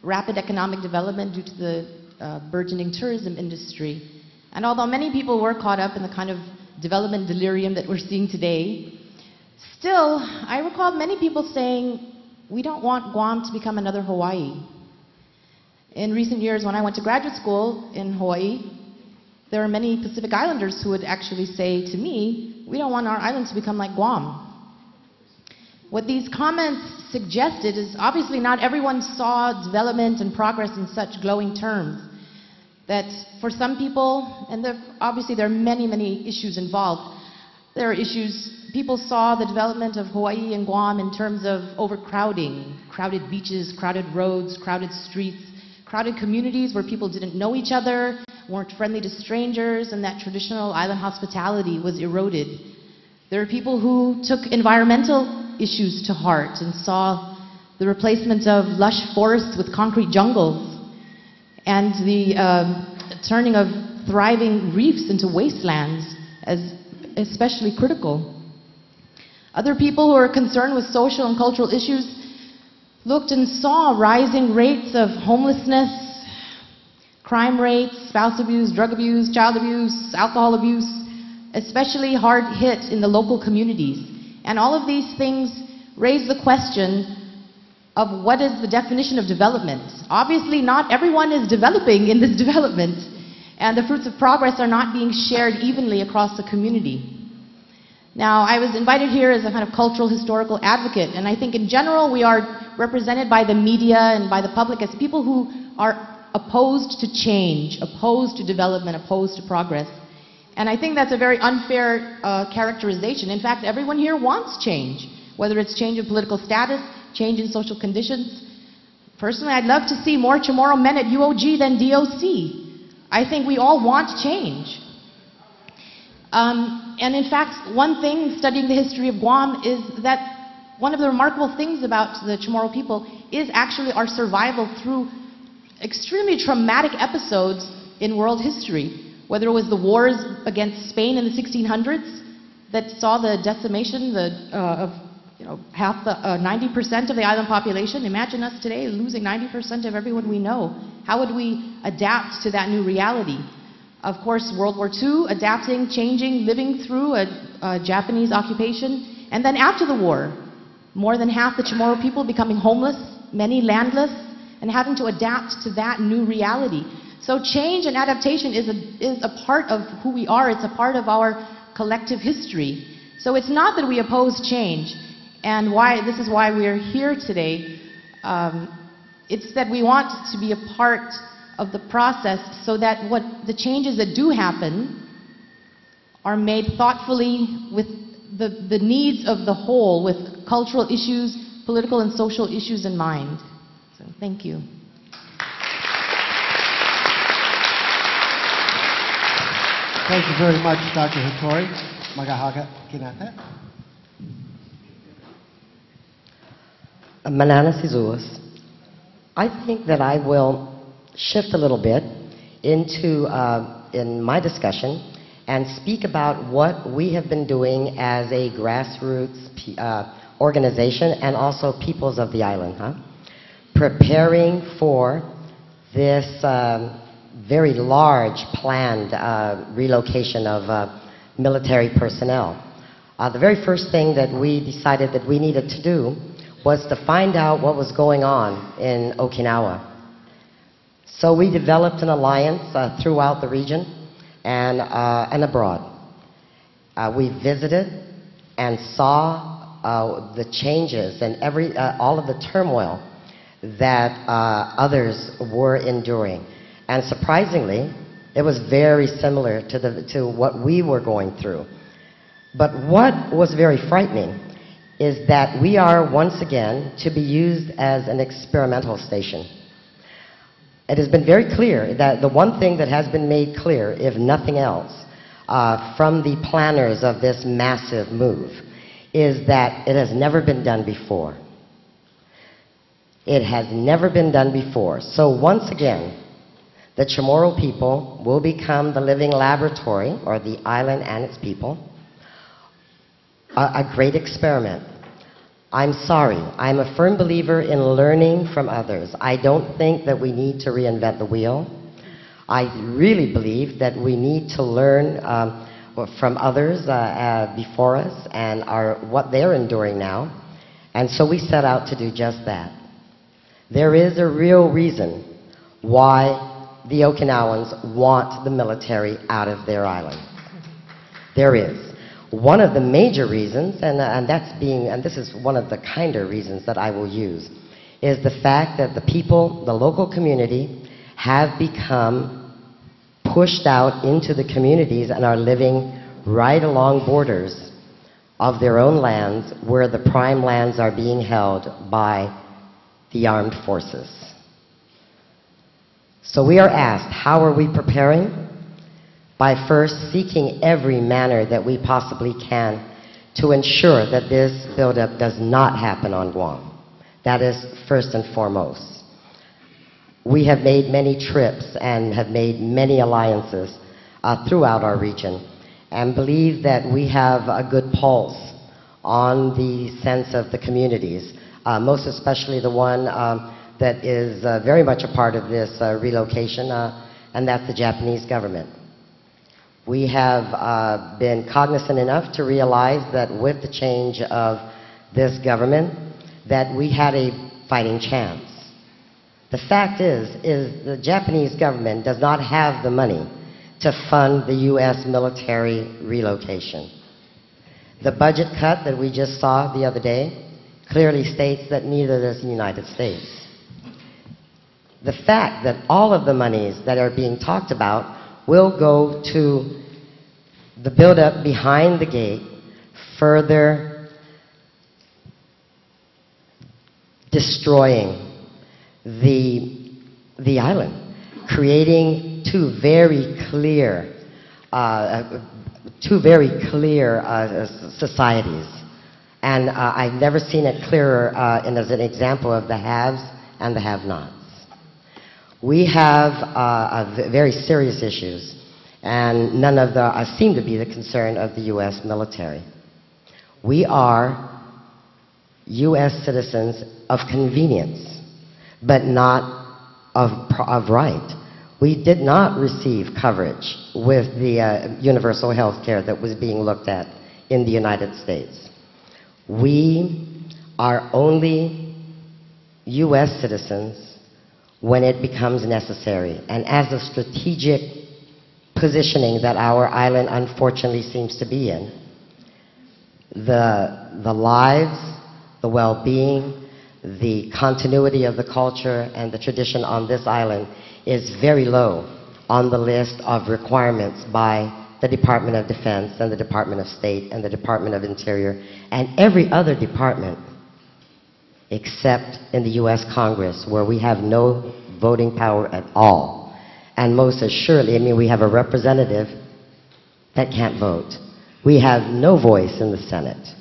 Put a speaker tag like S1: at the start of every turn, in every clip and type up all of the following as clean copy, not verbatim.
S1: rapid economic development due to the burgeoning tourism industry. And although many people were caught up in the kind of development delirium that we're seeing today, still, I recall many people saying, we don't want Guam to become another Hawaii. In recent years, when I went to graduate school in Hawaii, there were many Pacific Islanders who would actually say to me, we don't want our island to become like Guam. What these comments suggested is obviously not everyone saw development and progress in such glowing terms. That for some people, and obviously there are many, many issues involved, there are issues, people saw the development of Hawaii and Guam in terms of overcrowding, crowded beaches, crowded roads, crowded streets, crowded communities where people didn't know each other, weren't friendly to strangers, and that traditional island hospitality was eroded. There are people who took environmental issues to heart and saw the replacement of lush forests with concrete jungles and the turning of thriving reefs into wastelands as especially critical. Other people who are concerned with social and cultural issues looked and saw rising rates of homelessness, crime rates, spouse abuse, drug abuse, child abuse, alcohol abuse, especially hard hit in the local communities. And all of these things raise the question of what is the definition of development. Obviously, not everyone is developing in this development, and the fruits of progress are not being shared evenly across the community. Now, I was invited here as a kind of cultural historical advocate, and I think in general we are represented by the media and by the public as people who are opposed to change, opposed to development, opposed to progress. And I think that's a very unfair characterization. In fact, everyone here wants change, whether it's change in political status, change in social conditions. Personally, I'd love to see more Chamorro men at UOG than DOC. I think we all want change. And in fact, one thing studying the history of Guam is that one of the remarkable things about the Chamorro people is actually our survival through extremely traumatic episodes in world history, whether it was the wars against Spain in the 1600s that saw the decimation of 90% of the island population. Imagine us today losing 90% of everyone we know. How would we adapt to that new reality? Of course, World War II, adapting, changing, living through a Japanese occupation. And then after the war, more than half the Chamorro people becoming homeless, many landless, and having to adapt to that new reality. So change and adaptation is a part of who we are. It's a part of our collective history. So it's not that we oppose change, and this is why we're here today. It's that we want to be a part of the process so that the changes that do happen are made thoughtfully with the needs of the whole, with cultural issues, political and social issues in mind. So thank you.
S2: Thank you very much, Dr. Hattori. Magahaga Kinata.
S3: Manana Sizuas. I think that I will shift a little bit into, in my discussion, and speak about what we have been doing as a grassroots organization and also peoples of the island, preparing for this very large planned relocation of military personnel. The very first thing that we decided that we needed to do was to find out what was going on in Okinawa. So we developed an alliance throughout the region and abroad. We visited and saw the changes and all of the turmoil that others were enduring. And surprisingly, it was very similar to what we were going through. But what was very frightening is that we are once again to be used as an experimental station. It has been very clear that the one thing that has been made clear, if nothing else, from the planners of this massive move, is that it has never been done before. It has never been done before. So once again, the Chamorro people will become the living laboratory, or the island and its people, a great experiment. I'm sorry. I'm a firm believer in learning from others. I don't think that we need to reinvent the wheel. I really believe that we need to learn from others before us and what they're enduring now. And so we set out to do just that. There is a real reason why the Okinawans want the military out of their island. There is. One of the major reasons, and this is one of the kinder reasons that I will use, is the fact that the people, the local community, have become pushed out into the communities and are living right along borders of their own lands where the prime lands are being held by the armed forces. So we are asked, how are we preparing? By first seeking every manner that we possibly can to ensure that this buildup does not happen on Guam. That is first and foremost. We have made many trips and have made many alliances throughout our region and believe that we have a good pulse on the sense of the communities, most especially the one that is very much a part of this relocation, and that's the Japanese government. We have been cognizant enough to realize that with the change of this government, that we had a fighting chance. The fact is the Japanese government does not have the money to fund the U.S. military relocation. The budget cut that we just saw the other day clearly states that neither does the United States. The fact that all of the monies that are being talked about will go to the buildup behind the gate, further destroying the island, creating two very clear societies. And I've never seen it clearer and as an example of the haves and the have-nots. We have very serious issues, and none of them seem to be the concern of the U.S. military. We are U.S. citizens of convenience, but not of right. We did not receive coverage with the universal health care that was being looked at in the United States. We are only U.S. citizens when it becomes necessary. And as a strategic positioning that our island unfortunately seems to be in, the lives, the well-being, the continuity of the culture and the tradition on this island is very low on the list of requirements by the Department of Defense and the Department of State and the Department of Interior and every other department except in the U.S. Congress, where we have no voting power at all. And most assuredly, I mean, we have a representative that can't vote. We have no voice in the Senate.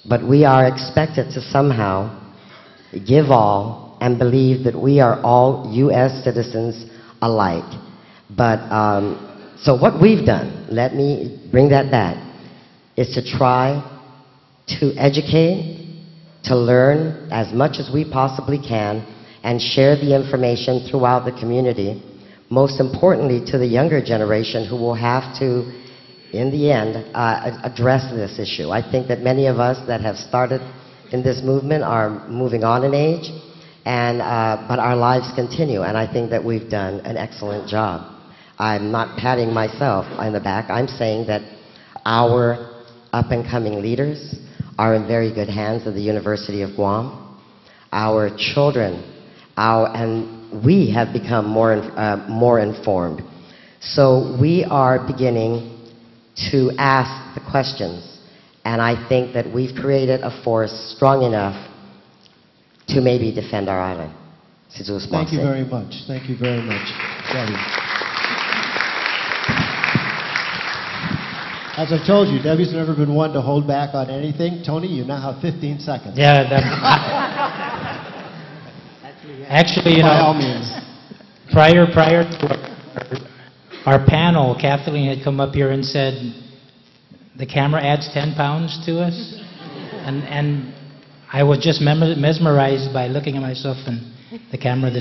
S3: But we are expected to somehow give all and believe that we are all U.S. citizens alike. But, so what we've done, let me bring that back, is to try to educate, to learn as much as we possibly can and share the information throughout the community, most importantly to the younger generation who will have to, in the end, address this issue. I think that many of us that have started in this movement are moving on in age, and, but our lives continue, and I think that we've done an excellent job. I'm not patting myself on the back. I'm saying that our up-and-coming leaders are in very good hands at the University of Guam. Our children, and we have become more informed. So we are beginning to ask the questions, and I think that we've created a force strong enough to maybe defend our island.
S2: Thank you very much. Thank you very much, Debbie. As I told you, Debbie's never been one to hold back on anything. Tony, you now have 15 seconds.
S4: Yeah, actually, you
S2: By
S4: know,
S2: all means.
S4: prior to our panel, Kathleen had come up here and said, the camera adds 10 pounds to us. And I was just mesmerized by looking at myself in the camera this